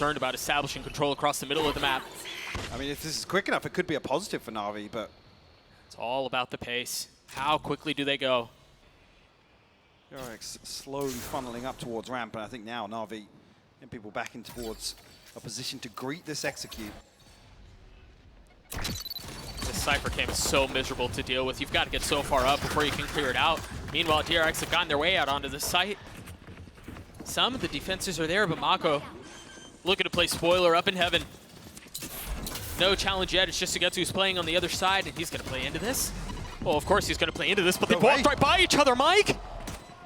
concerned about establishing control across the middle of the map. I mean, if this is quick enough, it could be a positive for Navi, but it's all about the pace. How quickly do they go? DRX slowly funneling up towards ramp, and I think now Navi and people backing towards a position to greet this execute. This Cypher cam is so miserable to deal with. You've got to get so far up before you can clear it out. Meanwhile, DRX have gotten their way out onto this site. Some of the defenses are there, but Mako looking to play spoiler up in heaven. No challenge yet. It's just Sugetsu who's playing on the other side, and he's going to play into this. Well, of course he's going to play into this, but they walked right by each other, Mike!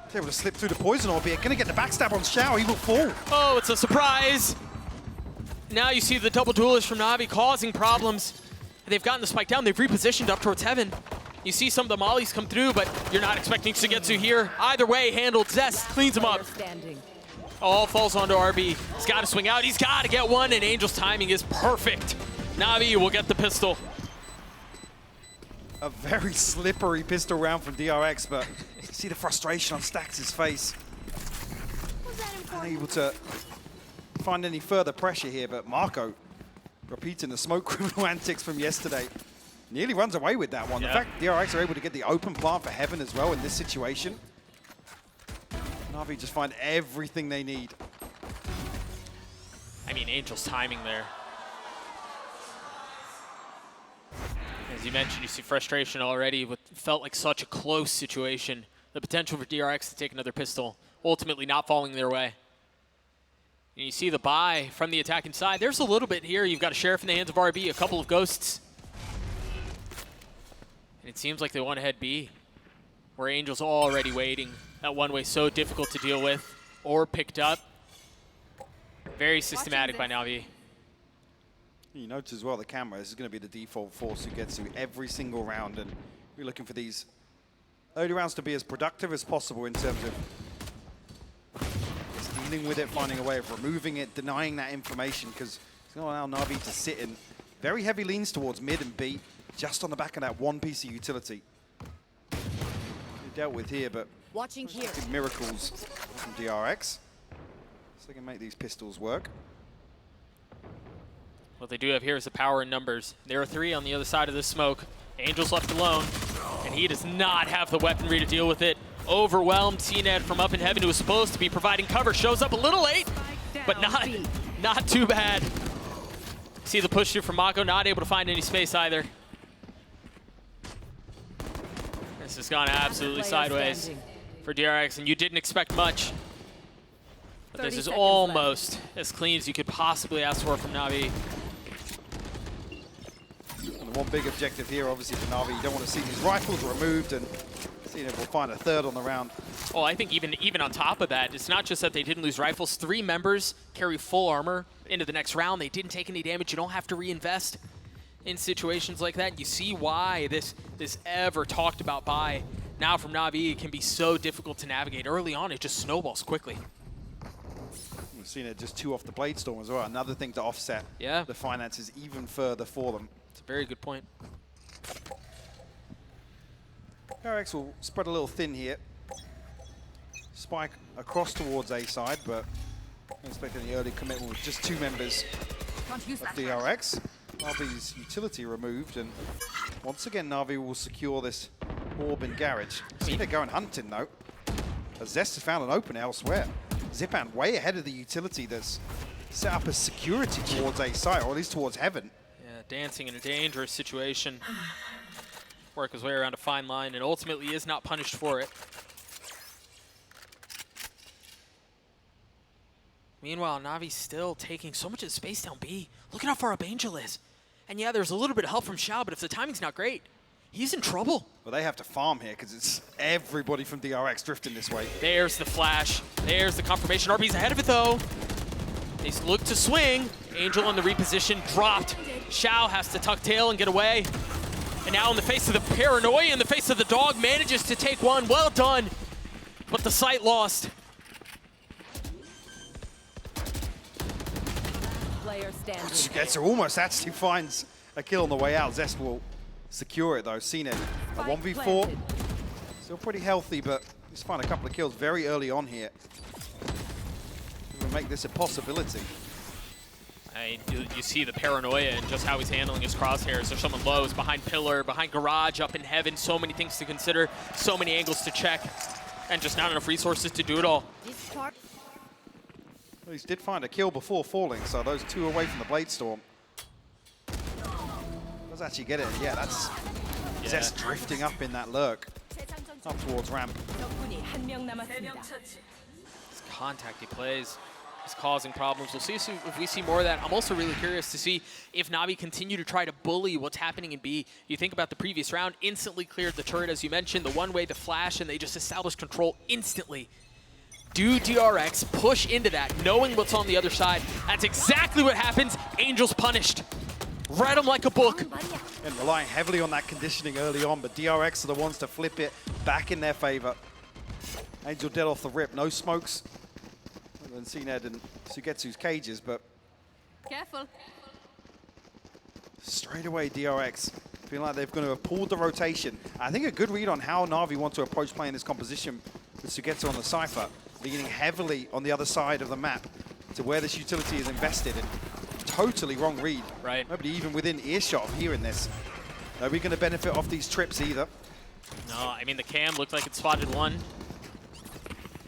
He's able to slip through the poison orb here. Going to get the backstab on Xiao. He will fall. Oh, it's a surprise. Now you see the double duelist from Navi causing problems. They've gotten the spike down. They've repositioned up towards heaven. You see some of the mollies come through, but you're not expecting Sugetsu here. Either way, handled. Zest cleans him up. All falls onto RB. He's got to swing out. He's got to get one, and Angel's timing is perfect. Navi will get the pistol. A very slippery pistol round from DRX, but you see the frustration on Stax' face. Unable to find any further pressure here, but Marco repeating the smoke criminal antics from yesterday. Nearly runs away with that one. Yeah. The fact DRX are able to get the open plant for heaven as well in this situation. Navi just find everything they need. I mean, Angel's timing there. As you mentioned, you see frustration already. What felt like such a close situation. The potential for DRX to take another pistol, ultimately not falling their way. And you see the buy from the attacking side. There's a little bit here. You've got a Sheriff in the hands of RB, a couple of Ghosts. And it seems like they want to head B, where Angel's already waiting. That one way so difficult to deal with, or picked up. Very systematic by Navi. You notice as well the camera, this is going to be the default for Sugetsu every single round, and we're looking for these early rounds to be as productive as possible in terms of just dealing with it, finding a way of removing it, denying that information, because it's going to allow Navi to sit in very heavy leans towards mid and B, just on the back of that one piece of utility. They dealt with here, but watching here. Miracles from DRX, so they can make these pistols work. What they do have here is the power in numbers. There are three on the other side of this smoke. Angel's left alone, and he does not have the weaponry to deal with it. Overwhelmed, CNED from up in heaven, who was supposed to be providing cover, shows up a little late, but not too bad. See the push through from Mako, not able to find any space either. This has gone absolutely sideways for DRX, and you didn't expect much. But this is almost as clean as you could possibly ask for from Navi. And the one big objective here, obviously, for Navi, you don't want to see these rifles removed, and CNED will find a third on the round. Well, I think even on top of that, it's not just that they didn't lose rifles. 3 members carry full armor into the next round. They didn't take any damage. You don't have to reinvest in situations like that. You see why this ever talked about buy now from Navi can be so difficult to navigate. Early on, it just snowballs quickly. We've seen it just 2 off the Blade Storm as well. Another thing to offset the finances even further for them. It's a very good point. DRX will spread a little thin here. Spike across towards A side, but don't expect any early commitment with just 2 members of DRX. Navi's utility removed, and once again Navi will secure this orb in garage. See, they're going hunting though. As Zest has found an open elsewhere. Zipan way ahead of the utility that's set up as security towards A site, or at least towards heaven. Yeah, dancing in a dangerous situation. Work his way around a fine line, and ultimately is not punished for it. Meanwhile, Navi's still taking so much of the space down B. Look at how far up Angel is. And yeah, there's a little bit of help from Xiao, but if the timing's not great, he's in trouble. Well, they have to farm here because it's everybody from DRX drifting this way. There's the flash. There's the confirmation. RB's ahead of it, though. They look to swing. Angel on the reposition, dropped. Xiao has to tuck tail and get away. And now in the face of the paranoia, in the face of the dog, manages to take one. Well done. But the sight lost. Sugetsu almost actually finds a kill on the way out. Zest will secure it though. CNED, a 1v4. Still pretty healthy, but he's found a couple of kills very early on here. We'll make this a possibility. You see the paranoia and just how he's handling his crosshairs. There's someone low, is behind pillar, behind garage, up in heaven. So many things to consider, so many angles to check, and just not enough resources to do it all. Well, he did find a kill before falling, so those two away from the Blade Storm. Does actually get it. Yeah, that's Zest drifting up in that lurk, up towards ramp. This contact he plays is causing problems. We'll see if we see more of that. I'm also really curious to see if Navi continue to try to bully what's happening in B. You think about the previous round, instantly cleared the turret, as you mentioned, the one-way, the flash, and they just established control instantly. Do DRX push into that, knowing what's on the other side? That's exactly what happens. Angel's punished. Read him like a book. And relying heavily on that conditioning early on, but DRX are the ones to flip it back in their favor. Angel dead off the rip, no smokes. Other than CNED and Sugetsu's cages, but careful. Straight away DRX feeling like they're going to have pulled the rotation. I think a good read on how Na'Vi want to approach playing this composition with Sugetsu on the Cypher, leaning heavily on the other side of the map to where this utility is invested in. Totally wrong read. Right. Nobody even within earshot of hearing this. Nobody going to benefit off these trips either. No, I mean the cam looked like it spotted one.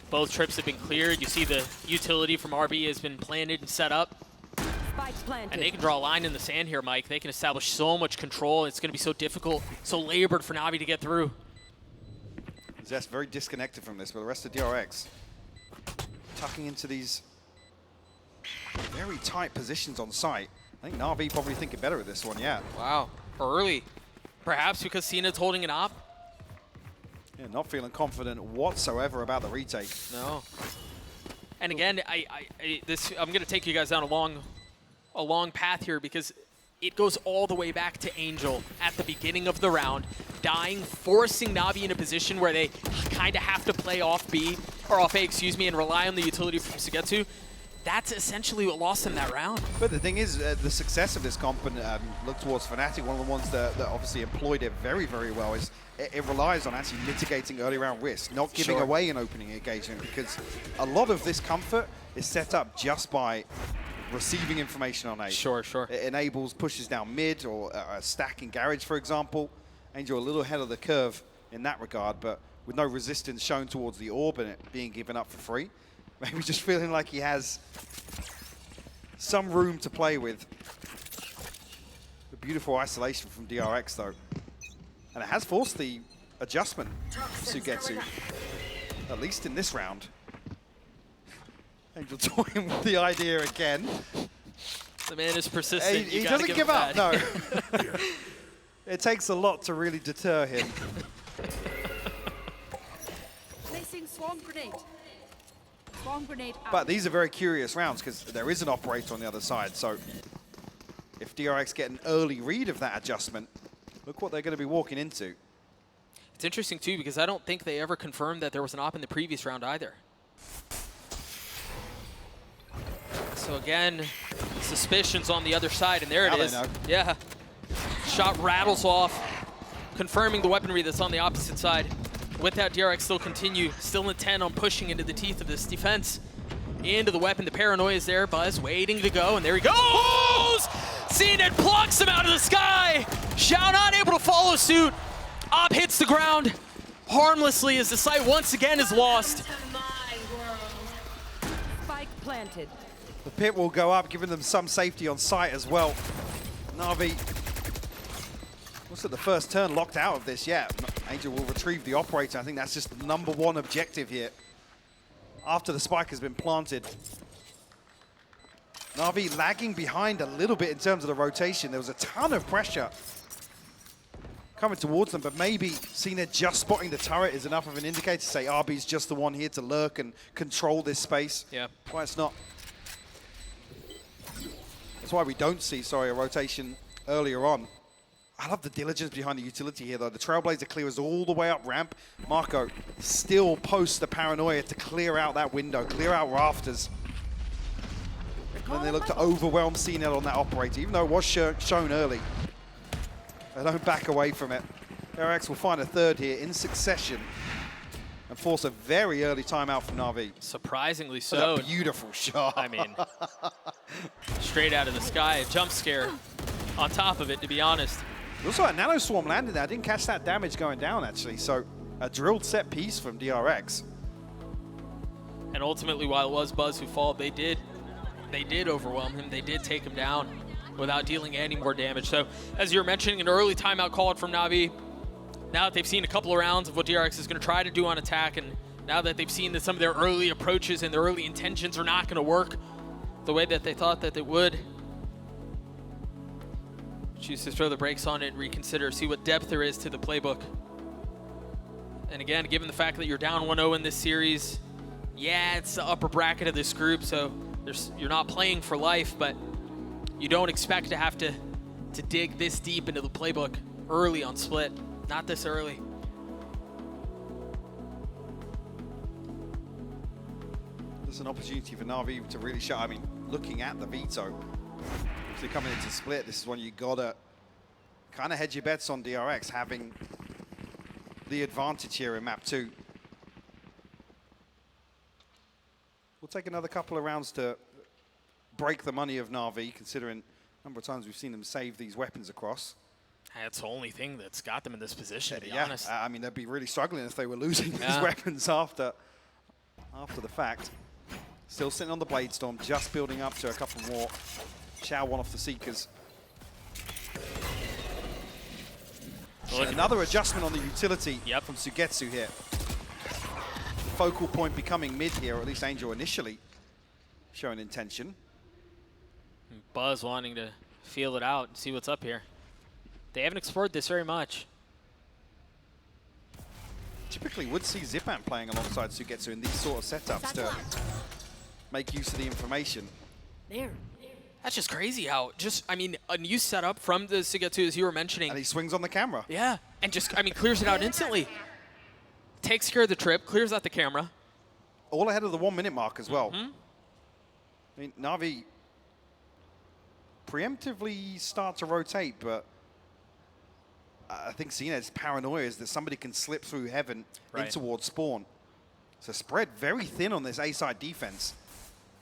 Both trips have been cleared. You see the utility from RB has been planted and set up. And they can draw a line in the sand here, Mike. They can establish so much control. It's going to be so difficult, so labored for Navi to get through. Zest very disconnected from this, but the rest of DRX tucking into these very tight positions on site. I think Na'Vi probably thinking better of this one, yeah. Wow, early. Perhaps because Cena's holding an op? Yeah, not feeling confident whatsoever about the retake. No. And again, I'm going to take you guys down a long path here because it goes all the way back to Angel at the beginning of the round, dying, forcing Navi in a position where they kind of have to play off B, or off A, excuse me, and rely on the utility from Sugetsu. That's essentially what lost them that round. But the thing is, the success of this comp, and look towards Fnatic, one of the ones that obviously employed it very, very well, is it relies on actually mitigating early round risk, not giving away an opening engagement, because a lot of this comfort is set up just by receiving information on A. Sure. It enables pushes down mid, or a stack in garage, for example. Angel a little ahead of the curve in that regard, but with no resistance shown towards the orb and it being given up for free. Maybe just feeling like he has some room to play with. A beautiful isolation from DRX, though. And it has forced the adjustment of Sugetsu, at least in this round. Angel toying with the idea again. The man is persistent. He doesn't give up, no. It takes a lot to really deter him. Placing swarm grenade. But these are very curious rounds because there is an operator on the other side. So if DRX get an early read of that adjustment, look what they're going to be walking into. It's interesting, too, because I don't think they ever confirmed that there was an op in the previous round either. So again, suspicions on the other side, and there it is. Yeah. Shot rattles off, confirming the weaponry that's on the opposite side. With that, DRX still continue, still intent on pushing into the teeth of this defense. Into the weapon, the paranoia is there, Buzz waiting to go, and there he goes! CNED plucks him out of the sky! Xiao not able to follow suit. Op hits the ground harmlessly as the site once again is lost. Spike planted. The pit will go up, giving them some safety on site as well. Na'Vi looks at the first turn locked out of this, yeah. Angel will retrieve the operator. I think that's just the #1 objective here. After the spike has been planted. Na'Vi lagging behind a little bit in terms of the rotation. There was a ton of pressure coming towards them, but maybe CNED just spotting the turret is enough of an indicator to say RB's just the one here to lurk and control this space. Yeah. Why it's not. That's why we don't see, a rotation earlier on. I love the diligence behind the utility here, though. The Trailblazer clears all the way up ramp. Marco still posts the paranoia to clear out that window, clear out rafters. And then they look to overwhelm CNED on that operator, even though it was shown early. They don't back away from it. DRX will find a third here in succession and force a very early timeout from Na'Vi. Surprisingly so. A beautiful shot. I mean, straight out of the sky. A jump scare on top of it, to be honest. Also, a nano swarm landed there. I didn't catch that damage going down, actually. So, a drilled set piece from DRX. And ultimately, while it was Buzz who followed, they did overwhelm him. They did take him down without dealing any more damage. So, as you were mentioning, an early timeout called from Navi. Now that they've seen a couple of rounds of what DRX is going to try to do on attack, and now that they've seen that some of their early approaches and their early intentions are not going to work the way that they thought that they would, choose to throw the brakes on it and reconsider, see what depth there is to the playbook. And again, given the fact that you're down 1-0 in this series, yeah, it's the upper bracket of this group, so you're not playing for life, but you don't expect to have to dig this deep into the playbook early on Split. Not this early. There's an opportunity for Navi to really show. I mean, looking at the veto, if they're coming into Split, this is when you gotta kind of hedge your bets on DRX having the advantage here in map 2. We'll take another couple of rounds to break the money of Navi, considering the number of times we've seen them save these weapons across. That's the only thing that's got them in this position, to be Yeah, honest. I mean, they'd be really struggling if they were losing these weapons after the fact. Still sitting on the Blade Storm, just building up to a couple more. Shao one off the Seekers. Another adjustment on the utility from Sugetsu here. Focal point becoming mid here, or at least Angel initially showing intention. Buzz wanting to feel it out and see what's up here. They haven't explored this very much. Typically would see Zipan playing alongside Sugetsu in these sort of setups to make use of the information. That's just crazy how, I mean, a new setup from the Sugetsu, as you were mentioning. And he swings on the camera. Yeah, and just, I mean, clears it out instantly. Takes care of the trip, clears out the camera. All ahead of the 1 minute mark as well. I mean, Navi preemptively start to rotate, but I think Zened's paranoia is that somebody can slip through heaven in towards spawn. So spread very thin on this A-side defense.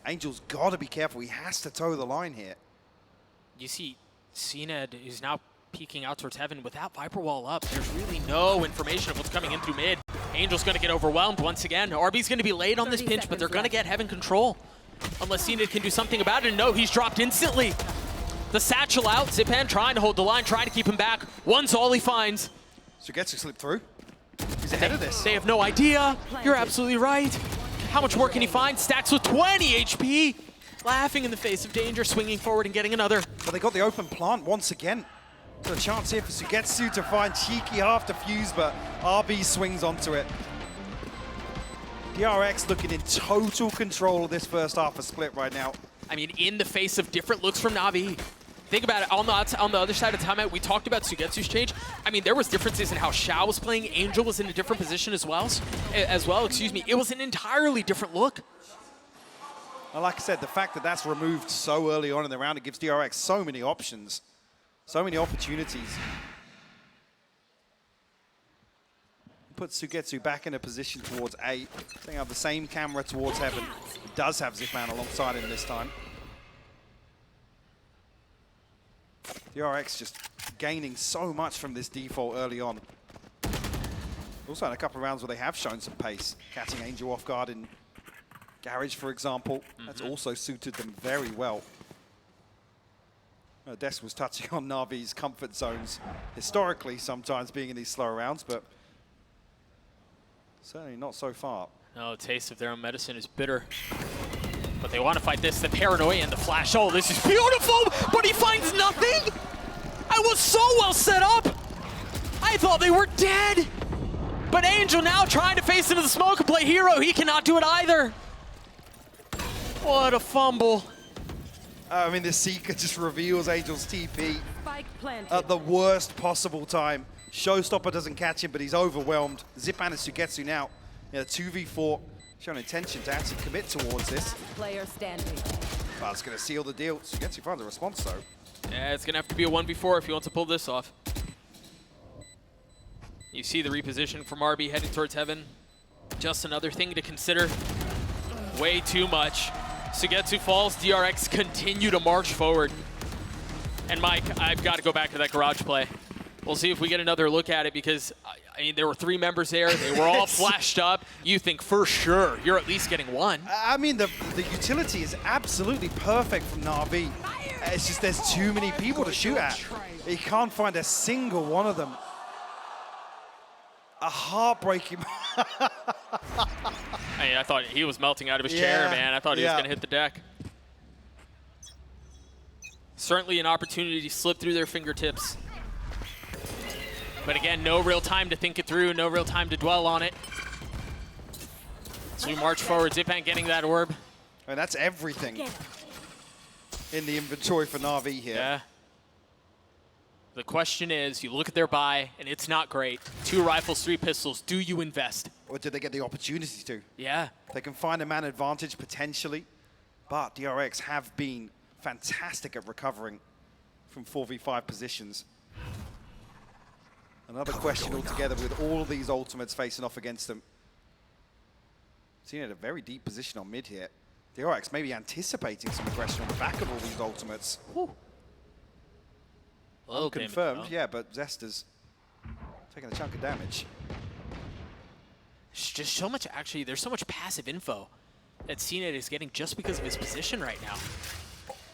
Angel's got to be careful. He has to toe the line here. You see Zened is now peeking out towards heaven without Viper Wall up. There's really no information of what's coming in through mid. Angel's going to get overwhelmed once again. RB's going to be late on this pinch, but they're going to get heaven control. Unless Zened can do something about it. And no, he's dropped instantly. The satchel out. Zipan trying to hold the line, trying to keep him back. One's all he finds. Sugetsu slipped through. He's ahead of this. They have no idea. You're absolutely right. How much more can he find? Stacks with 20 HP. Laughing in the face of danger, swinging forward and getting another. But they got the open plant once again. So a chance here for Sugetsu to find cheeky half defuse, but RB swings onto it. DRX looking in total control of this first half of Split right now. I mean, in the face of different looks from Navi. Think about it, on the other side of the timeout, we talked about Sugetsu's change. I mean, there was differences in how Shao was playing. Angel was in a different position as well. It was an entirely different look. And like I said, the fact that that's removed so early on in the round, it gives DRX so many options, so many opportunities. Puts Sugetsu back in a position towards A. They have the same camera towards heaven. It does have Zipan alongside him this time. DRX just gaining so much from this default early on. Also had a couple of rounds where they have shown some pace. Catching Angel off guard in Garage, for example. That's also suited them very well. Des was touching on Navi's comfort zones historically, sometimes being in these slower rounds, but certainly not so far. No, the taste of their own medicine is bitter. But they want to fight this, the paranoia and the flash. Oh, this is beautiful, but he finds nothing. I was so well set up. I thought they were dead. But Angel now trying to face into the smoke and play hero. He cannot do it either. What a fumble. I mean, the Seeker just reveals Angel's TP Spike planted. at the worst possible time. Showstopper doesn't catch him, but he's overwhelmed. Zipan and Sugetsu now. Yeah, 2v4. Showing intention to actually commit towards this. Player standing. But it's going to seal the deal. Sugetsu finds a response, though. Yeah, it's going to have to be a 1v4 if he wants to pull this off. You see the reposition from RB heading towards heaven. Just another thing to consider. Way too much. Sugetsu falls, DRX continue to march forward. And Mike, I've got to go back to that garage play. We'll see if we get another look at it because, I mean, there were 3 members there. They were all flashed up. You think for sure you're at least getting 1. I mean, the utility is absolutely perfect from Na'Vi. It's just there's too many people to shoot at. He can't find a single one of them. A heartbreaking. I mean, I thought he was melting out of his chair, man. I thought he was going to hit the deck. Certainly an opportunity to slip through their fingertips. But again, no real time to think it through, no real time to dwell on it. So we march forward, Zipan getting that orb. And that's everything in the inventory for Na'Vi here. Yeah. The question is, you look at their buy, and it's not great. 2 rifles, 3 pistols. Do you invest? Or did they get the opportunity to? Yeah. They can find a man advantage potentially, but DRX have been fantastic at recovering from 4v5 positions. Another question altogether with all of these ultimates facing off against them. Seen at a very deep position on mid here. DRX maybe anticipating some aggression on the back of all these ultimates. Confirmed, yeah, but Zester's taking a chunk of damage. There's just so much, actually, there's so much passive info that CNET is getting just because of his position right now.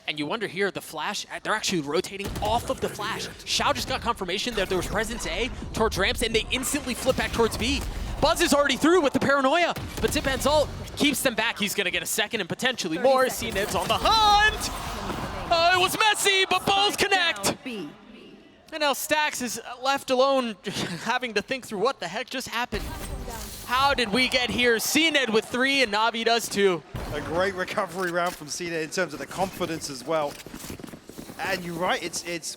And you wonder here, the flash, they're actually rotating off of the flash. Xiao just got confirmation that there was presence A towards ramps, and they instantly flip back towards B. Buzz is already through with the paranoia, but Zipan's ult keeps them back. He's going to get a second and potentially more. CNET's on the hunt! It was messy, but both connect! And now Stax is left alone, having to think through what the heck just happened. How did we get here? CNET with 3 and Navi does 2. A great recovery round from CNET in terms of the confidence as well. And you're right,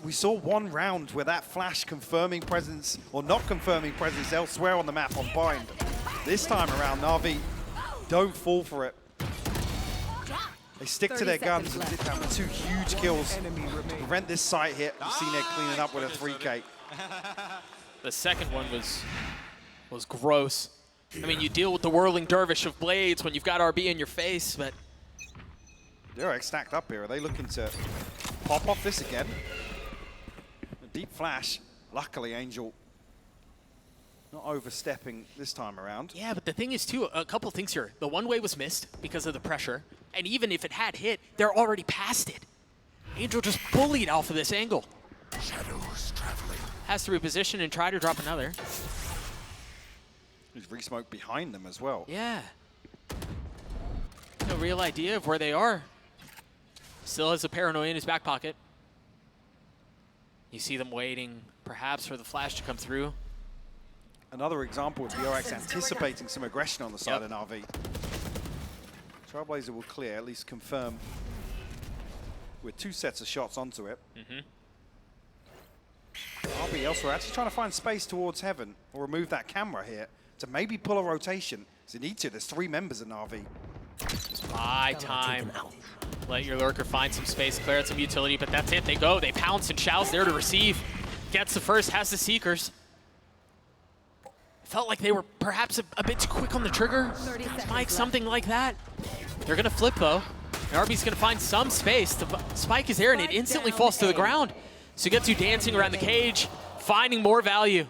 we saw 1 round where that flash confirming presence, or not confirming presence elsewhere on the map on Bind. This time around, Navi don't fall for it. They stick to their guns and did that with 2 huge kills to prevent this site hit. CNET cleaning up with a 3K. The second one was gross. I mean, you deal with the whirling dervish of blades when you've got RB in your face, but... DRX stacked up here. Are they looking to pop off this again? A deep flash. Luckily, Angel not overstepping this time around. Yeah, but the thing is, too, a couple things here. The one way was missed because of the pressure, and even if it had hit, they're already past it. Angel just bullied off of this angle. Shadows traveling. Has to reposition and try to drop another. There's re-smoke behind them as well. Yeah. No real idea of where they are. Still has a paranoia in his back pocket. You see them waiting, perhaps, for the flash to come through. Another example of DRX anticipating some aggression on the side of Na'Vi. Trailblazer will clear, at least confirm with 2 sets of shots onto it. RB elsewhere, actually trying to find space towards Heaven, or remove that camera here to maybe pull a rotation. Does it need to? There's 3 members in Na'Vi. Just buy time. Let your lurker find some space, clear out some utility, but that's it. They go, they pounce, and Xiao's there to receive. Gets the first, has the Seekers. Felt like they were perhaps a bit too quick on the trigger. Spike, something like that. They're going to flip, though. And RB's going to find some space. The spike is there, and it instantly falls to the ground. Sugetsu dancing around the cage, finding more value.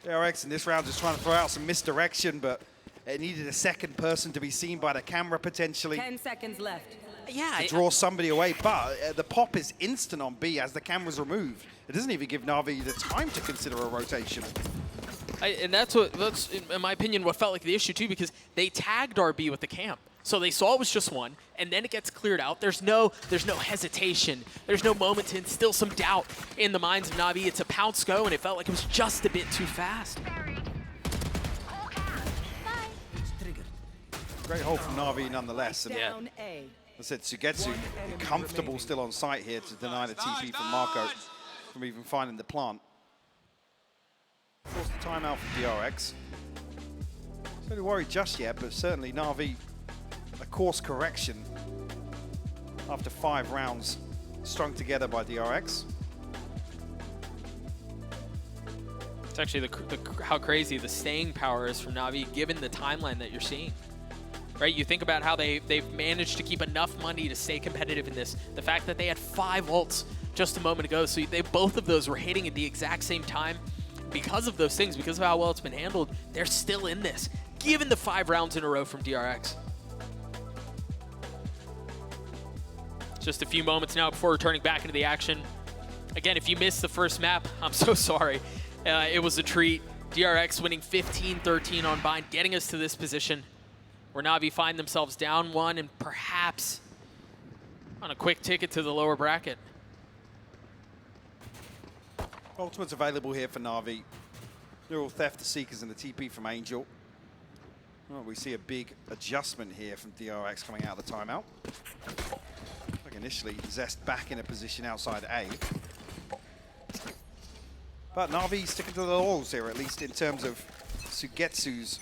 DRX in this round just trying to throw out some misdirection, but it needed a second person to be seen by the camera potentially. 10 seconds left. Yeah, to draw somebody away, but the pop is instant on B as the camera's removed. It doesn't even give Na'Vi the time to consider a rotation. And that's, in my opinion, what felt like the issue too, because they tagged RB with the camp. So they saw it was just 1, and then it gets cleared out. There's no hesitation. There's no moment to instill some doubt in the minds of Navi. It's a pounce go, and it felt like it was just a bit too fast. Great hold from Navi nonetheless. And Down A. I said Sugetsu comfortable still on site here to deny the TP from Marco from even finding the plant. Forced the timeout for DRX. Not really worried just yet, but certainly Navi a course correction after 5 rounds strung together by DRX. It's actually how crazy the staying power is from Navi, given the timeline that you're seeing. right? You think about how they've managed to keep enough money to stay competitive in this. The fact that they had 5 ults just a moment ago, so both of those were hitting at the exact same time. Because of those things, because of how well it's been handled, they're still in this, given the 5 rounds in a row from DRX. Just a few moments now before returning back into the action. Again, if you missed the first map, I'm so sorry. It was a treat. DRX winning 15-13 on Bind, getting us to this position where Navi find themselves down 1 and perhaps on a quick ticket to the lower bracket. Ultimate's available here for Navi. Neural Theft, the Seekers, and the TP from Angel. Well, we see a big adjustment here from DRX coming out of the timeout. Like initially, Zest back in a position outside A. But Navi sticking to the laurels here, at least in terms of Sugetsu's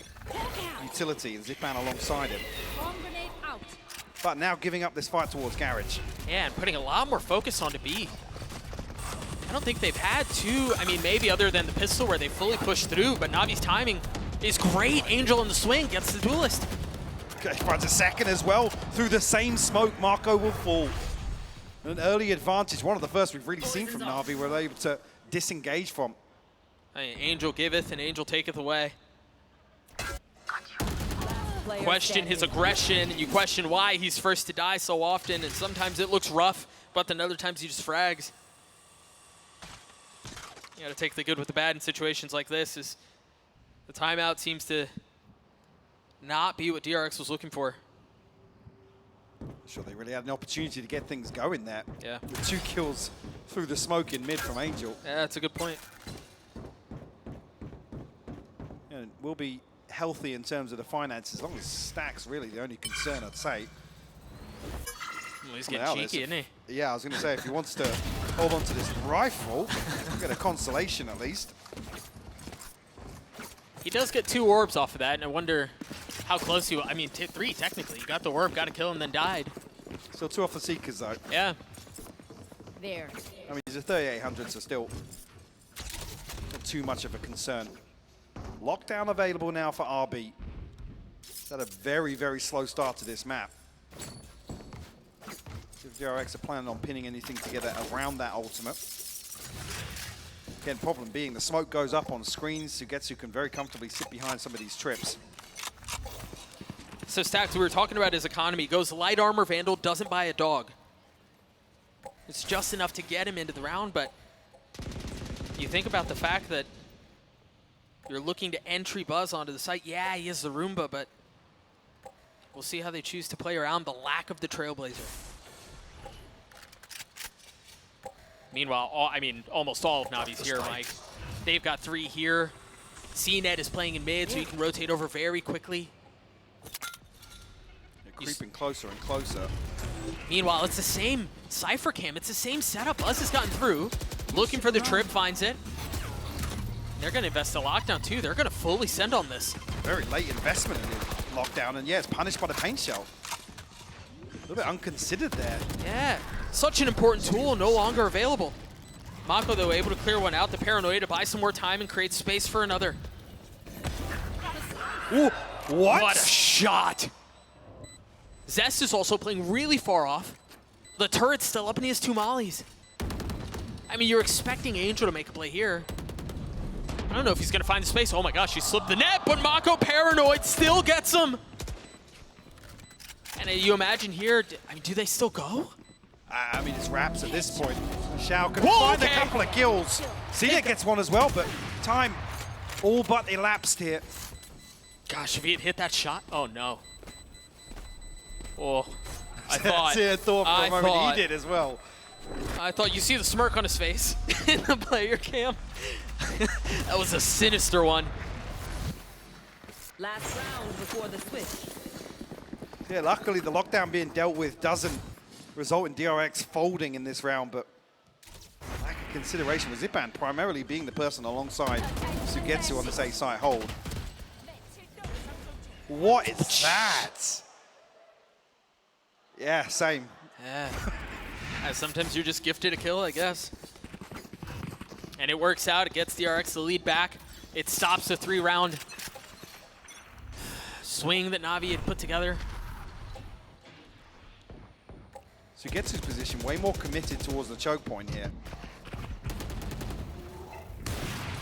utility and Zipman alongside him. Bomb grenade out. But now giving up this fight towards Garage. Yeah, and putting a lot more focus onto B. I don't think they've had to, I mean, maybe other than the pistol where they fully pushed through, but Navi's timing is great. Angel in the swing gets the duelist. Okay, finds a second as well. Through the same smoke, Marco will fall. An early advantage, one of the first we've really seen from Navi, where they're able to disengage from. Angel giveth and Angel taketh away. Player Question his standing. aggression, and you question why he's first to die so often, and sometimes it looks rough, but then other times he just frags. You gotta take the good with the bad in situations like this. Is the timeout seems to not be what DRX was looking for. Sure, they really had an opportunity to get things going there. Yeah. With 2 kills through the smoke in mid from Angel. Yeah, that's a good point. And will be healthy in terms of the finances, as long as Stack's really the only concern, I'd say. Well, he's getting cheeky, isn't he? Yeah, I was going to say, if he wants to hold on to this rifle, get a consolation at least. He does get 2 orbs off of that, and I wonder how close he was. I mean, 3 technically. You got the orb, got to kill him, then died. Still 2 off the Seekers, though. Yeah. There. I mean, he's a 3800, so still not too much of a concern. Lockdown available now for RB. It's had a very, very slow start to this map. If DRX are planning on pinning anything together around that ultimate. Again, problem being the smoke goes up on screens. Sugetsu can very comfortably sit behind some of these trips. So Stacks, we were talking about his economy. Goes light armor, Vandal, doesn't buy a dog. It's just enough to get him into the round, but you think about the fact that you're looking to entry Buzz onto the site. Yeah, he is the Roomba, but we'll see how they choose to play around the lack of the Trailblazer. Meanwhile, almost all of Navi's here, Mike. They've got 3 here. CNET is playing in mid, so you can rotate over very quickly. They're creeping closer and closer. Meanwhile, it's the same Cypher Cam. It's the same setup. Buzz has gotten through. Looking for the trip, finds it. They're going to invest a lockdown, too. They're going to fully send on this. Very late investment in the lockdown, and yeah, it's punished by the paint shell. A little bit unconsidered there. Yeah, such an important tool, no longer available. Mako, though, able to clear one out. The Paranoia to buy some more time and create space for another. Ooh, what? What a shot! Zest is also playing really far off. The turret's still up and he has 2 mollies. I mean, you're expecting Angel to make a play here. I don't know if he's gonna find the space. Oh my gosh, he slipped the net, but Mako Paranoid still gets him. And you imagine here, I mean, do they still go? I mean, it's wraps at this point. Shao can Whoa, find okay. a couple of kills. Cena gets one as well, but time all but elapsed here. Gosh, if he had hit that shot, oh no. Oh, I thought. Cena thought for a moment he did as well. I thought you see the smirk on his face in the player cam. That was a sinister one. Last round before the switch. Yeah, luckily the lockdown being dealt with doesn't result in DRX folding in this round, but lack of consideration with Zipan primarily being the person alongside Sugetsu on this A site hold. What is that? Yeah, same. Yeah. Sometimes you're just gifted a kill, I guess. And it works out. It gets DRX the lead back. It stops the 3-round swing that Navi had put together. So he gets his position way more committed towards the choke point here.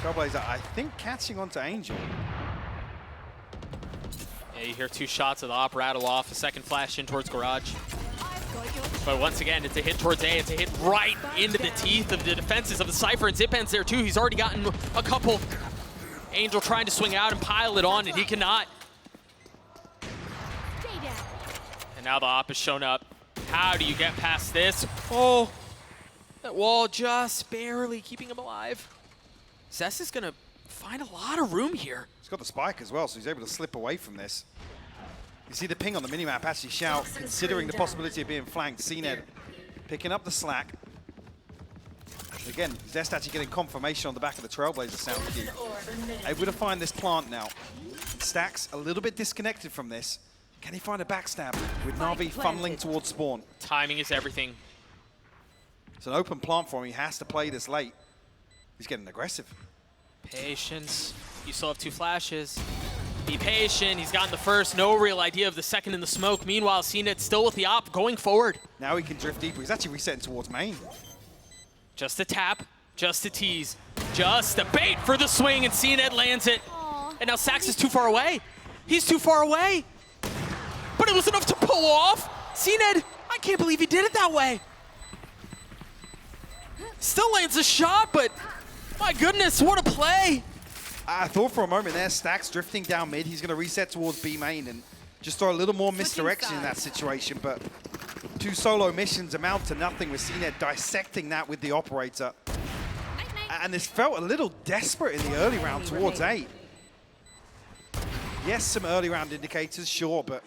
Trailblazer, I think, catching onto Angel. Yeah, you hear 2 shots of the op rattle off, a second flash in towards Garage. But once again, it's a hit towards A. It's a hit right into the teeth of the defenses of the Cypher, and Zipan's there too. He's already gotten a couple. Angel trying to swing out and pile it on, and he cannot. And now the op has shown up. How do you get past this? Oh, that wall just barely keeping him alive. Zest is gonna find a lot of room here. He's got the spike as well, so he's able to slip away from this. You see the ping on the minimap actually shout, considering the possibility of being flanked. CNED picking up the slack. Again, Zest actually getting confirmation on the back of the Trailblazer sound key. Able to find this plant now. Stacks a little bit disconnected from this. Can he find a backstab with Na'Vi funneling towards spawn? Timing is everything. It's an open plant for him. He has to play this late. He's getting aggressive. Patience. You still have 2 flashes. Be patient. He's gotten the first. No real idea of the second in the smoke. Meanwhile, CNED still with the op going forward. Now he can drift deeper. He's actually resetting towards main. Just a tap. Just a tease. Just a bait for the swing, and CNED lands it. And now Sax is too far away. He's too far away. But it was enough to pull off. CNED, I can't believe he did it that way. Still lands a shot, but my goodness, what a play. I thought for a moment there, Stacks drifting down mid. He's going to reset towards B main and just throw a little more misdirection in that situation. But 2 solo missions amount to nothing with CNED dissecting that with the operator. And this felt a little desperate in the early round towards A. Yes, some early round indicators, sure, but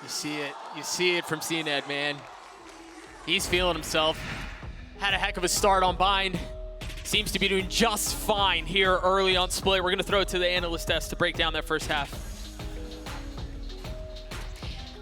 You see it from CNED, man. He's feeling himself. Had a heck of a start on Bind. Seems to be doing just fine here early on split. We're gonna throw it to the analyst desk to break down that first half.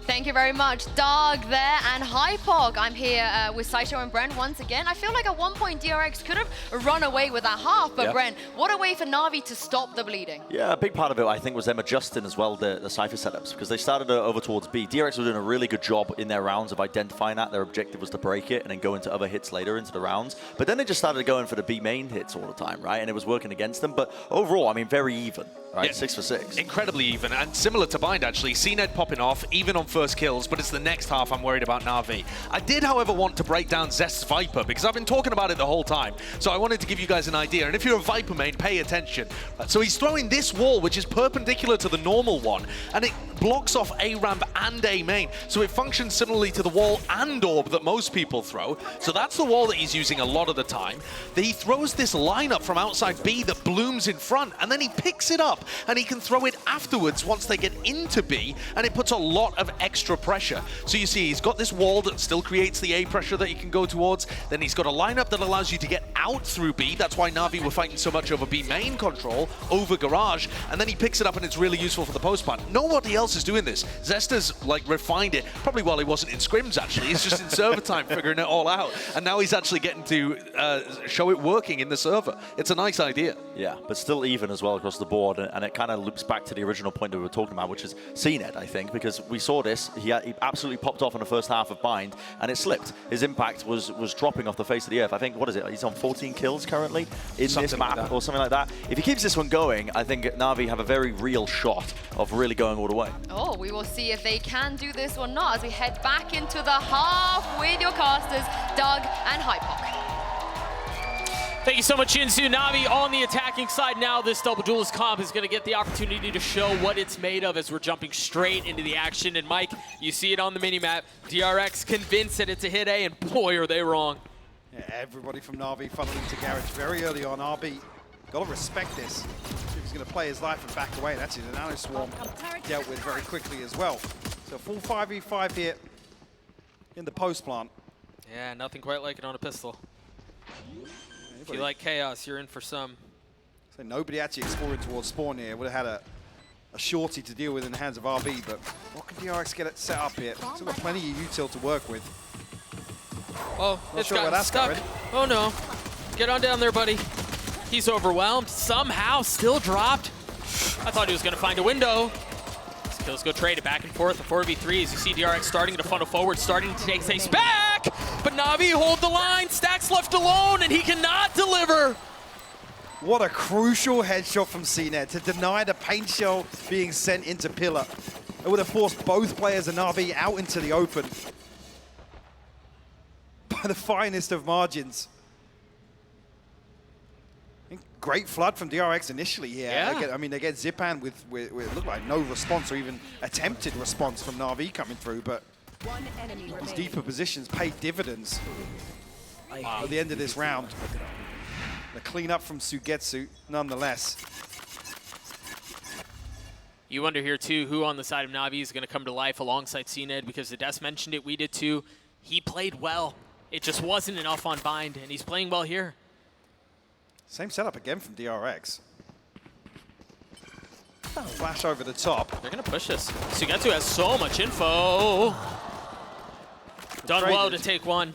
Thank you very much, Doug there, and Hypog. I'm here with Saito and Bren once again. I feel like at one point DRX could have run away with that half, but Bren, what a way for Navi to stop the bleeding. Yeah, a big part of it, I think, was them adjusting as well the Cypher setups, because they started over towards B. DRX were doing a really good job in their rounds of identifying that. Their objective was to break it and then go into other hits later into the rounds. But then they just started going for the B main hits all the time, right? And it was working against them. But overall, I mean, very even. Right, yeah. 6 for 6. Incredibly even, and similar to Bind, actually. CNED popping off, even on first kills, but it's the next half I'm worried about Na'Vi. I did, however, want to break down Zest's Viper, because I've been talking about it the whole time. So I wanted to give you guys an idea, and if you're a Viper main, pay attention. So he's throwing this wall, which is perpendicular to the normal one, and it blocks off A ramp and A main. So it functions similarly to the wall and orb that most people throw. So that's the wall that he's using a lot of the time. He throws this lineup from outside B that blooms in front, and then he picks it up, and he can throw it afterwards once they get into B, and it puts a lot of extra pressure. So you see, he's got this wall that still creates the A pressure that he can go towards. Then he's got a lineup that allows you to get out through B. That's why Navi were fighting so much over B main control, over Garage, and then he picks it up, and it's really useful for the post plant. Nobody else is doing this. Zesta's like refined it, probably while he wasn't in scrims actually. He's just in server time figuring it all out, and now he's actually getting to show it working in the server. It's a nice idea. Yeah, but still even as well across the board, and it kind of loops back to the original point that we were talking about, which is CNED, I think, because we saw this. He absolutely popped off in the first half of Bind, and it slipped. His impact was dropping off the face of the earth. I think, what is it? He's on 14 kills currently in this map or something like that. If he keeps this one going, I think Na'Vi have a very real shot of really going all the way. Oh, we will see if they can do this or not as we head back into the half with your casters, Doug and Hypok. Thank you so much, Shinsu. Navi on the attacking side now. This double duelist comp is going to get the opportunity to show what it's made of as we're jumping straight into the action. And Mike, you see it on the minimap. DRX convinced that it's a hit A, and boy, are they wrong. Yeah, everybody from Navi funneling to Garage very early on. RB, got to respect this. He's going to play his life and back away. And actually, the Nano Swarm dealt with very quickly as well. So full 5v5 here in the post plant. Yeah, nothing quite like it on a pistol. If you like chaos, you're in for some. So nobody actually exploring towards spawn here. Would have had a shorty to deal with in the hands of RB, but what can DRX get it set up here? Still got plenty of util to work with. Oh, Not it's sure where gotten that's stuck. going. Oh no. Get on down there, buddy. He's overwhelmed. Somehow still dropped. I thought he was going to find a window. His kills go traded back and forth. The 4v3 as you see DRX starting to funnel forward, starting to take space back. But Navi hold the line. Stack's left alone, and he cannot deliver. What a crucial headshot from CNED to deny the paint shell being sent into pillar. It would have forced both players and Navi out into the open by the finest of margins. Great flood from DRX initially here. Yeah. I mean, they get Zipan with it looked like no response or even attempted response from Navi coming through, but One enemy these remaining. deeper positions pay dividends at the end of this round. The cleanup from Sugetsu, nonetheless. You wonder here, too, who on the side of Navi is going to come to life alongside CNED, because the Des mentioned it, we did too. He played well. It just wasn't enough on Bind, and he's playing well here. Same setup again from DRX. Flash over the top. They're going to push this. Sugetsu has so much info. Done well to take one.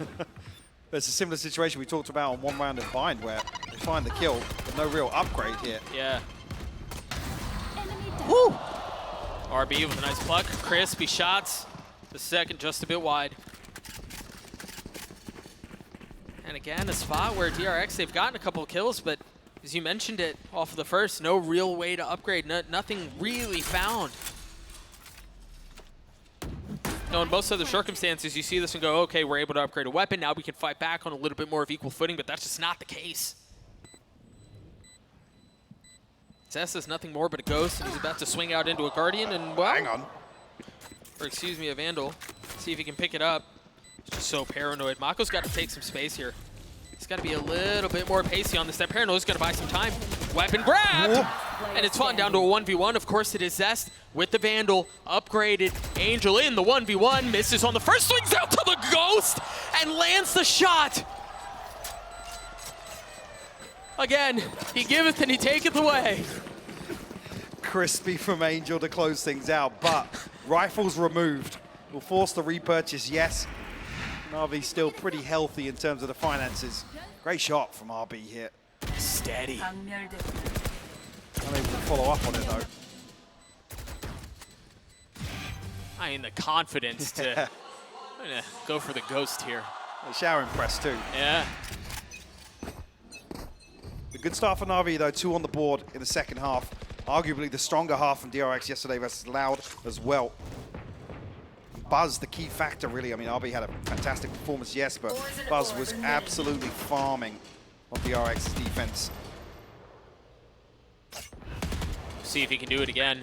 It's a similar situation we talked about on one round of Bind where they find the kill, but no real upgrade here. Yeah. Woo! RB with a nice pluck. Crispy shots. The second just a bit wide. And again, a spot where DRX, they've gotten a couple of kills, but as you mentioned it, off of the first, no real way to upgrade. Nothing really found. No, in most other circumstances, you see this and go, okay, we're able to upgrade a weapon. Now we can fight back on a little bit more of equal footing, but that's just not the case. Zess is nothing more but a ghost, and he's about to swing out into a Guardian, and well, Hang on. or excuse me, a Vandal. See if he can pick it up. He's just so paranoid. Mako's got to take some space here. He's got to be a little bit more pacey on this. That Paranoid's going to buy some time. Weapon grabbed! And it's fallen down to a 1v1. Of course, it is Zest with the Vandal. Upgraded. Angel in the 1v1. Misses on the first. Swings out to the Ghost and lands the shot. Again, he giveth and he taketh away. Crispy from Angel to close things out, but rifles removed. Will force the repurchase, yes. Navi still pretty healthy in terms of the finances. Great shot from RB here. Steady. Unable to follow up on it though. I mean, the confidence to I'm gonna go for the Ghost here. The showering press too. Yeah. A good start for Navi though, 2 on the board in the second half. Arguably the stronger half from DRX yesterday versus Loud as well. Buzz, the key factor really. I mean, RB had a fantastic performance, yes, but Buzz was absolutely farming on DRX's defense. See if he can do it again.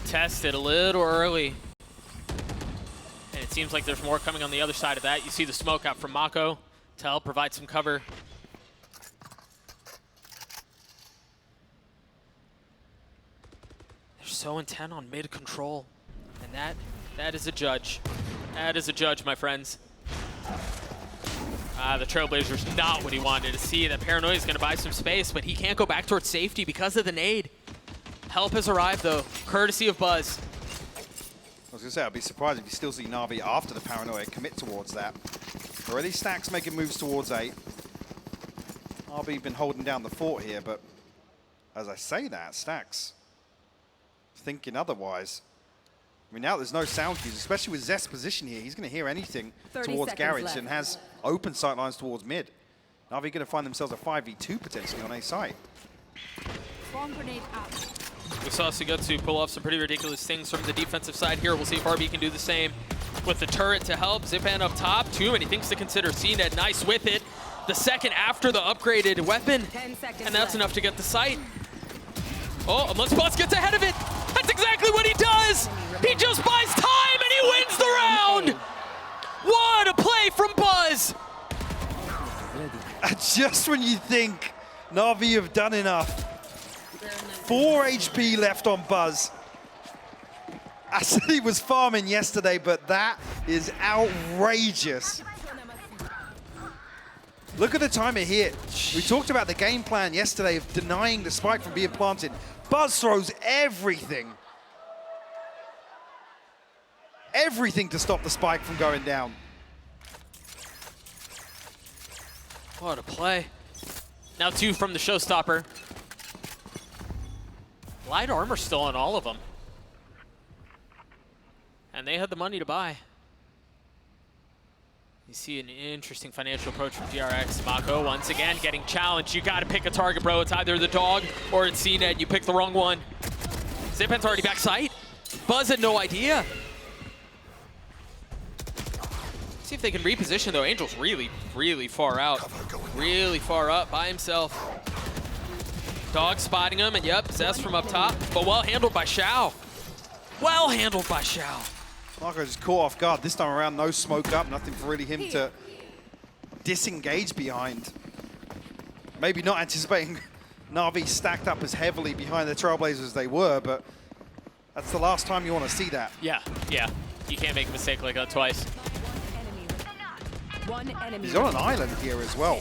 Tested a little early. And it seems like there's more coming on the other side of that. You see the smoke out from Mako to help provide some cover. They're so intent on mid control. And that is a judge. That is a judge, my friends. The Trailblazer's not what he wanted to see. That Paranoia is going to buy some space, but he can't go back towards safety because of the nade. Help has arrived, though, courtesy of Buzz. I was going to say, I'd be surprised if you still see Navi after the Paranoia commit towards that. Already Stacks making moves towards 8. RB been holding down the fort here, but as I say that, Stacks thinking otherwise. I mean, now there's no sound cues, especially with Zest's position here. He's going to hear anything 30 towards seconds Garage left. and has open sight lines towards mid. Navi going to find themselves a 5v2 potentially on A site. Bomb grenade out. We saw Sugetsu pull off some pretty ridiculous things from the defensive side here. We'll see if RB can do the same with the turret to help. Zipan up top, too many things to consider. CNED nice with it. The second after the upgraded weapon, 10 seconds and that's left. enough to get the sight. Oh, unless Buzz gets ahead of it. That's exactly what he does. He just buys time and he wins the round. What a play from Buzz. Just when you think Navi have done enough. 4 HP left on Buzz. I said he was farming yesterday, but that is outrageous. Look at the time it hit. We talked about the game plan yesterday of denying the spike from being planted. Buzz throws everything. Everything to stop the spike from going down. What a play. Now 2 from the showstopper. Light armor still on all of them. And they had the money to buy. You see an interesting financial approach from DRX. Mako once again getting challenged. You gotta pick a target, bro. It's either the dog or it's CNED. You pick the wrong one. Zipan's already back sight. Buzz had no idea. See if they can reposition though. Angel's really, really far out. Really far up by himself. Dog spotting him, and yep, Zest from up top. But well handled by Xiao. Well handled by Xiao. Marco just caught off guard. This time around, no smoke up, nothing for really him to disengage behind. Maybe not anticipating Na'Vi stacked up as heavily behind the Trailblazers as they were, but that's the last time you want to see that. Yeah, yeah. You can't make a mistake like that twice. One enemy. He's on an island here as well.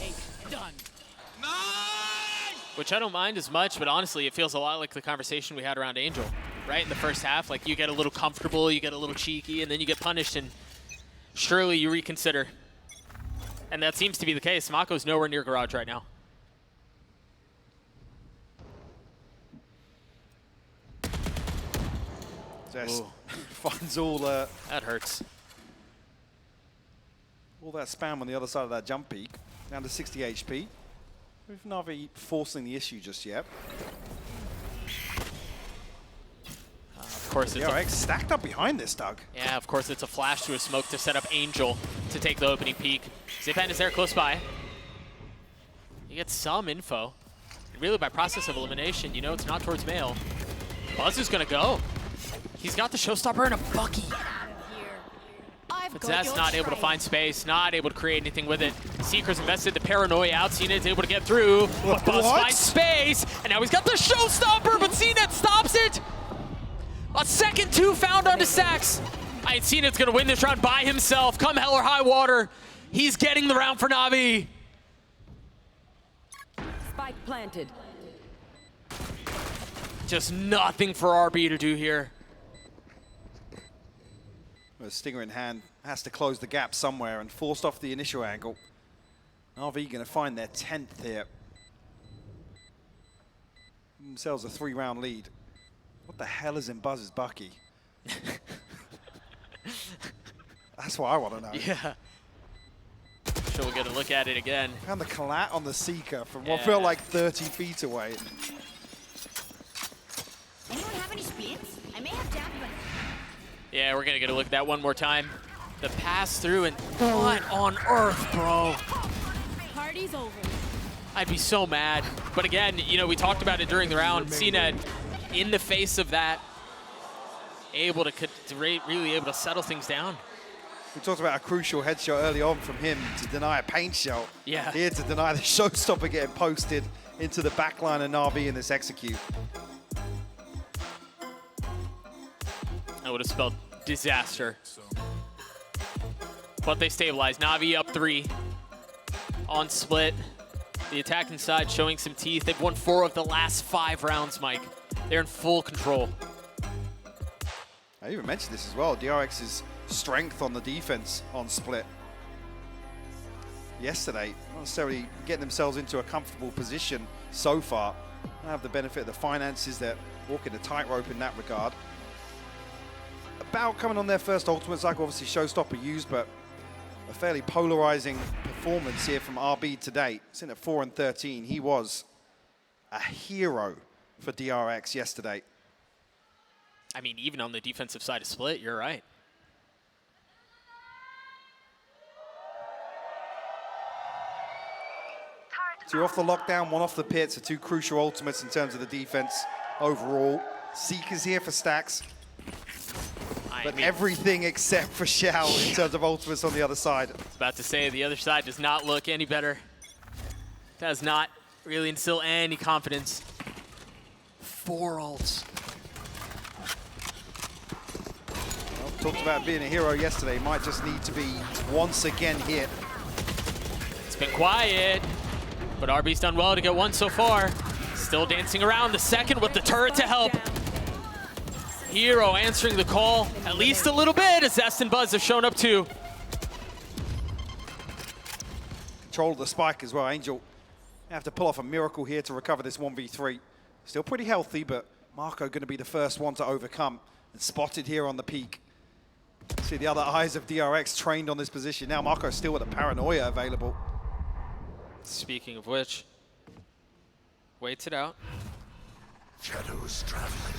Which I don't mind as much, but honestly, it feels a lot like the conversation we had around Angel, right? In the first half, like you get a little comfortable, you get a little cheeky, and then you get punished, and surely you reconsider. And that seems to be the case. Mako's nowhere near Garage right now. Just finds all That hurts. all that spam on the other side of that jump peak, down to 60 HP. With Na'Vi forcing the issue just yet. Of course, it's DRX stacked up behind this, Doug. yeah, of course, it's a flash to a smoke to set up Angel to take the opening peak. Zipan is there close by. You get some info. And really, by process of elimination, you know it's not towards Male. Buzz is going to go. He's got the showstopper in a Bucky. But Zest not able to find space, not able to create anything with it. Seeker's invested the paranoia out. CNED's able to get through, but Buzz finds space, and now he's got the showstopper, but CNED stops it. A second two found onto Sax. I think CNED's gonna win this round by himself. Come hell or high water, he's getting the round for Navi. Spike planted. Just nothing for RB to do here. With a stinger in hand, has to close the gap somewhere and forced off the initial angle. RV going to find their 10th here. Themselves a 3-round lead. What the hell is in Buzz's Bucky? That's what I want to know. Yeah. Sure, we'll get a look at it again. Found the collat on the Seeker from what felt like 30 feet away. Anyone have any splits? I may have tapped, but... Yeah, we're gonna get a look at that one more time. The pass through, and what on earth, bro? Party's over. I'd be so mad. But again, you know, we talked about it during the round. CNED, in the face of that, able to really able to settle things down. We talked about a crucial headshot early on from him to deny a paint shot. Yeah. Here to deny the showstopper getting posted into the backline of Na'Vi in this execute. That would have spelled disaster. But they stabilized. Navi up 3 on split. The attacking side showing some teeth. They've won 4 of the last 5 rounds, Mike. They're in full control. I even mentioned this as well. DRX's strength on the defense on split yesterday, not necessarily getting themselves into a comfortable position so far. They have the benefit of the finances. They're walking a tightrope in that regard. About coming on their first ultimate cycle, obviously showstopper used, but a fairly polarizing performance here from RB today. Sitting at 4 and 13, he was a hero for DRX yesterday. I mean, even on the defensive side of split, you're right. Two off the lockdown, one off the pit, so 2 crucial ultimates in terms of the defense overall. Seeker's here for stacks. But everything except for Xiao in terms of ultimates on the other side. I was about to say, the other side does not look any better. Does not really instill any confidence. 4 ults. Well, talked about being a hero yesterday. Might just need to be once again hit. It's been quiet, but RB's done well to get 1 so far. Still dancing around, the second with the turret to help. Hero answering the call, at least a little bit, as Zest and Buzz have shown up too. Control of the spike as well. Angel have to pull off a miracle here to recover this 1v3. Still pretty healthy, but Marco going to be the first one to overcome and spotted here on the peak. See the other eyes of DRX trained on this position. Now Marco's still with a paranoia available. Speaking of which, waits it out. Shadows traveling.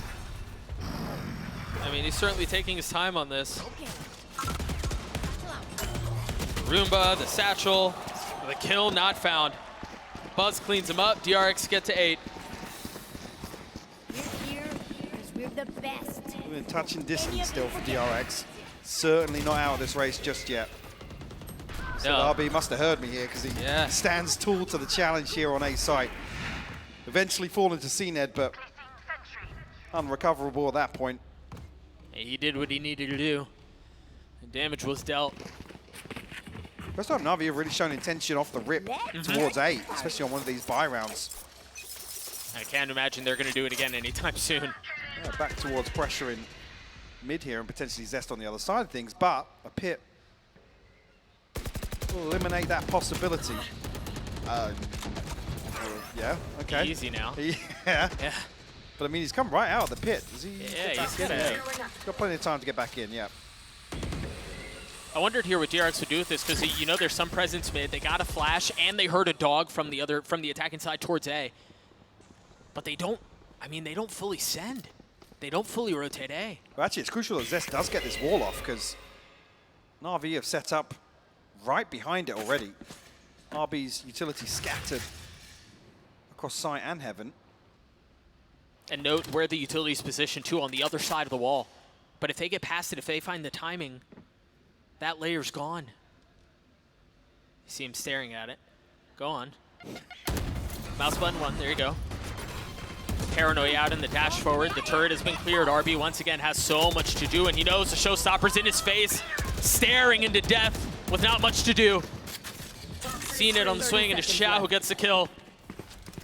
I mean, he's certainly taking his time on this. Okay. Roomba, the satchel, the kill not found. Buzz cleans him up. DRX get to 8. We're here because we're the best. We're in touching distance still for DRX. Certainly not out of this race just yet. So No. RB must have heard me here because he stands tall to the challenge here on A site. Eventually falling to CNED, but unrecoverable at that point. He did what he needed to do. The damage was dealt. First time Navi have really shown intention off the rip towards A, especially on one of these buy rounds. I can't imagine they're going to do it again anytime soon. Yeah, back towards pressure in mid here and potentially Zest on the other side of things, but a pit will eliminate that possibility. Yeah, okay. Easy now. Yeah. Yeah. But I mean, he's come right out of the pit. Does he? Yeah, he's get good. in? He's got plenty of time to get back in, yeah. I wondered here what DRX would do with this because you know there's some presence mid. They got a flash and they heard a dog from the attacking side towards A. But they don't. I mean, they don't fully send. They don't fully rotate A. Well, actually, it's crucial that Zest does get this wall off because Na'Vi have set up right behind it already. RB's utility scattered across site and heaven. And note where the utility's positioned too, on the other side of the wall. But if they get past it, if they find the timing, that layer's gone. You see him staring at it. Go on. Mouse button 1, there you go. Paranoia out in the dash forward. The turret has been cleared. RB once again has so much to do, and he knows the showstopper's in his face, staring into death with not much to do. Seen it on the swing, and it's Xiao who gets the kill.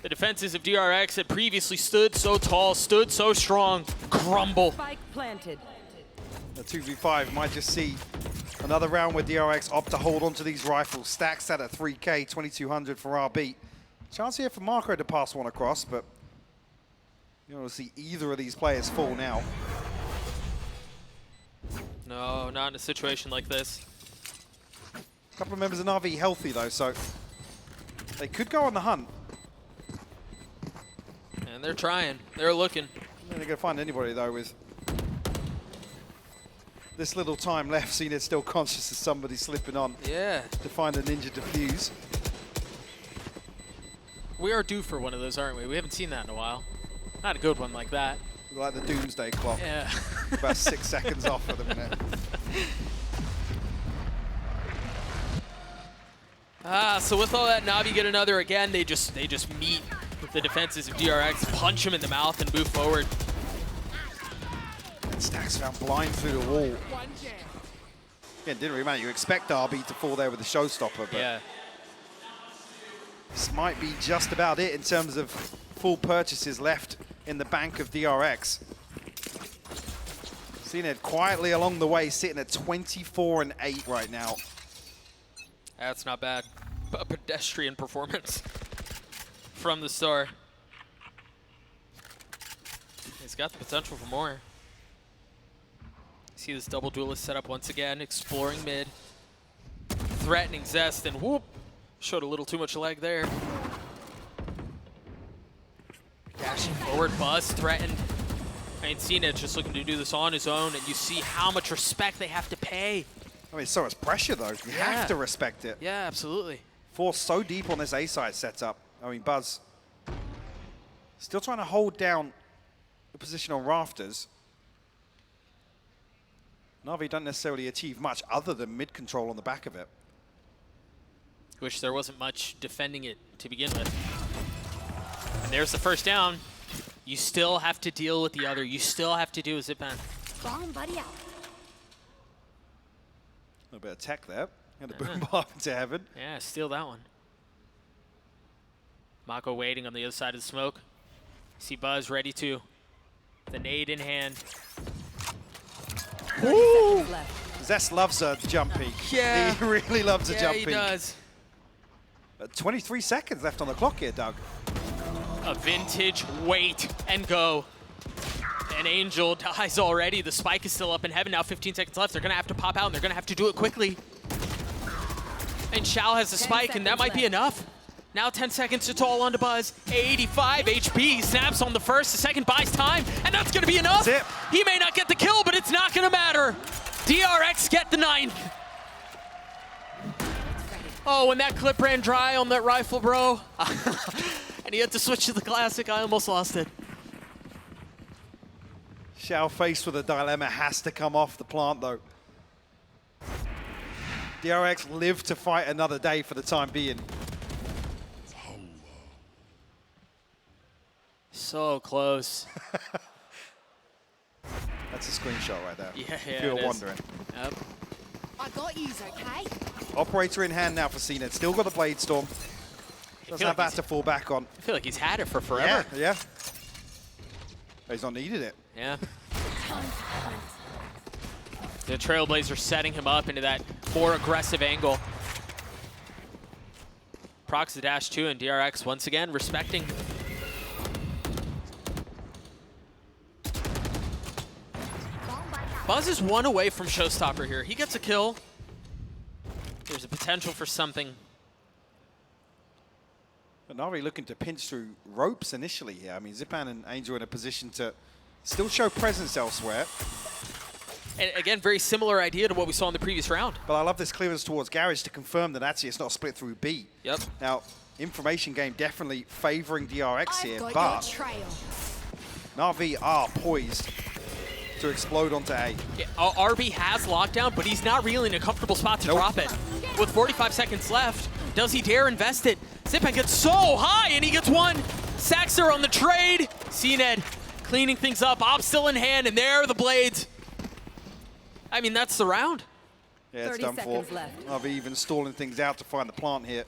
The defenses of DRX had previously stood so tall, stood so strong, crumble. Spike planted. The 2v5 might just see another round where DRX opt to hold onto these rifles. Stacks at a 3K, 2200 for RB. Chance here for Marco to pass one across, but you don't want to see either of these players fall now. No, not in a situation like this. A couple of members of Navi healthy though, so they could go on the hunt. And they're trying. They're looking. They're going to find anybody though with this little time left. Seeing it still conscious of somebody slipping on. Yeah. To find a ninja defuse. We are due for one of those, aren't we? We haven't seen that in a while. Not a good one like that. Like the doomsday clock. Yeah. About 6 seconds off for the minute. So with all that, Navi get another again. They just meet the defenses of DRX, punch him in the mouth, and move forward. And Stacks found blind through the wall. Again, didn't really matter. You expect RB to fall there with the showstopper, but Yeah. this might be just about it in terms of full purchases left in the bank of DRX. CNED quietly along the way, sitting at 24-8 right now. That's not bad. A pedestrian performance from the start. He's got the potential for more. See this double duelist set up once again, exploring mid, threatening Zest, and whoop, showed a little too much leg there. Dashing forward, Buzz threatened. I mean, CNED just looking to do this on his own, and you see how much respect they have to pay. I mean, so much pressure though. You have to respect it. Yeah, absolutely. Forced so deep on this A side setup. I mean, Buzz still trying to hold down the position on rafters. Navi don't necessarily achieve much other than mid control on the back of it. Wish there wasn't much defending it to begin with. And there's the first down. You still have to deal with the other. You still have to do a zip ban. Bomb buddy out. A little bit of tech there. And a boom bomb into heaven. Yeah, steal that one. Mako waiting on the other side of the smoke. See Buzz ready to. The nade in hand. Woo! Zest loves a jump peek. Yeah. He really loves a jump he peek. does. 23 seconds left on the clock here, Doug. A vintage wait and go. And Angel dies already. The spike is still up in heaven. Now 15 seconds left. They're going to have to pop out, and they're going to have to do it quickly. And Shao has the spike, and that might be enough. Now 10 seconds, it's all on to Buzz. 85 HP, he snaps on the first, the second buys time, and that's gonna be enough. That's it. He may not get the kill, but it's not gonna matter. DRX get the 9th. Oh, when that clip ran dry on that rifle, bro. And he had to switch to the classic, I almost lost it. Shao faced with a dilemma, has to come off the plant though. DRX live to fight another day for the time being. So close. That's a screenshot right there. Yeah, if you were wondering. Yep. I got yous, okay? Operator in hand now for CNED. Still got the Blade Storm. Doesn't have that to fall back on. I feel like he's had it for forever. Yeah, yeah. He's not needed it. Yeah. The Trailblazer setting him up into that more aggressive angle. Procs the dash 2 and DRX once again respecting. Buzz is 1 away from Showstopper here. He gets a kill. There's a potential for something. But Navi looking to pinch through ropes initially here. I mean, Zipan and Angel in a position to still show presence elsewhere. And again, very similar idea to what we saw in the previous round. But I love this clearance towards Garage to confirm that actually it's not split through B. Yep. Now, information game definitely favoring DRX here, I've got but your trail. Navi are poised to explode onto A. Yeah, RB has lockdown, but he's not really in a comfortable spot to drop it. With 45 seconds left, does he dare invest it? Zipan gets so high, and he gets one. Saxer on the trade. CNED cleaning things up. Op still in hand, and there are the blades. I mean, that's the round. Yeah, it's 30 done for. seconds left. Navi even stalling things out to find the plant here.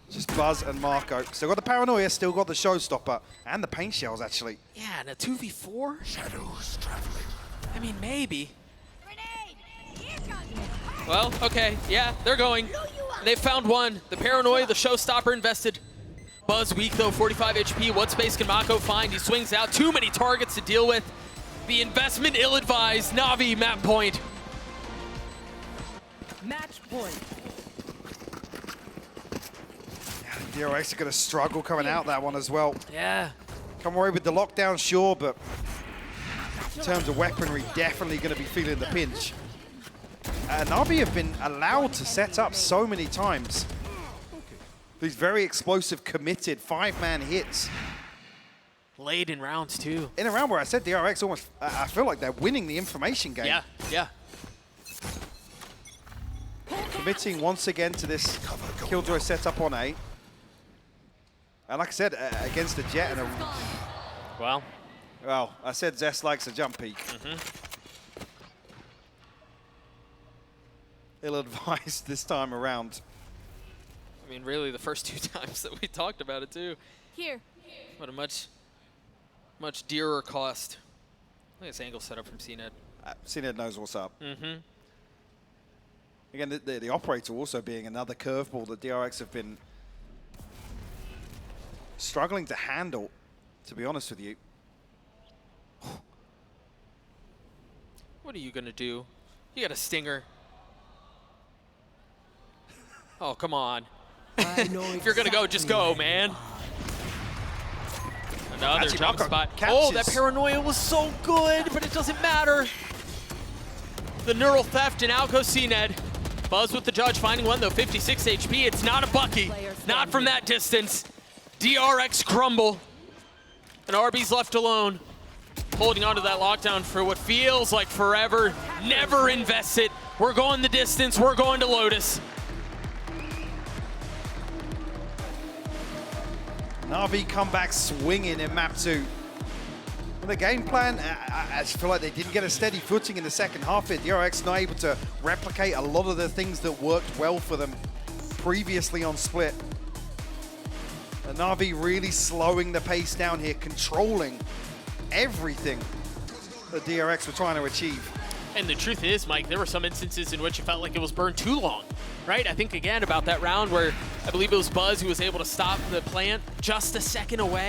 Just Buzz and Marco. Still got the paranoia, still got the showstopper, and the paint shells, actually. Yeah, and a 2v4? Shadows traveling. I mean, maybe. Grenade! Here comes Well, okay, yeah, they're going. They found one. The paranoia, the showstopper invested. Buzz weak, though, 45 HP. What space can Mako find? He swings out. Too many targets to deal with. The investment ill-advised. Navi, map point. Match point. DRX are going to struggle coming out that one as well. Yeah. Come away with the lockdown, sure, but in terms of weaponry, definitely going to be feeling the pinch. Navi have been allowed to set up so many times. These very explosive, committed 5-man hits. Late in rounds, too. In a round where I said DRX almost, I feel like they're winning the information game. Yeah, yeah. Committing once again to this Killjoy setup on A. And like I said, against the Jet and a... Well, I said Zest likes a jump peek. Ill-advised this time around. I mean, really, the first 2 times that we talked about it, too. Here. But a much dearer cost. Look at this angle set up from CNED. CNED knows what's up. Again, the operator also being another curveball that DRX have been struggling to handle, to be honest with you. What are you going to do? You got a stinger. Oh, come on. If you're going to go, just go, man. Another Actually, jump Marco spot. catches. Oh, that paranoia was so good, but it doesn't matter. The neural theft, and out goes CNED. Buzz with the judge, finding one, though, 56 HP. It's not a Bucky. Not from that distance. DRX crumble. And RB's left alone. Holding on to that lockdown for what feels like forever. Never invest it. We're going the distance. We're going to Lotus. Navi come back swinging in map 2. And the game plan, I just feel like they didn't get a steady footing in the second half here. DRX not able to replicate a lot of the things that worked well for them previously on Split. And Navi really slowing the pace down here, controlling everything that DRX were trying to achieve. And the truth is, Mike, there were some instances in which it felt like it was burned too long, right? I think, again, about that round where I believe it was Buzz who was able to stop the plant just a second away.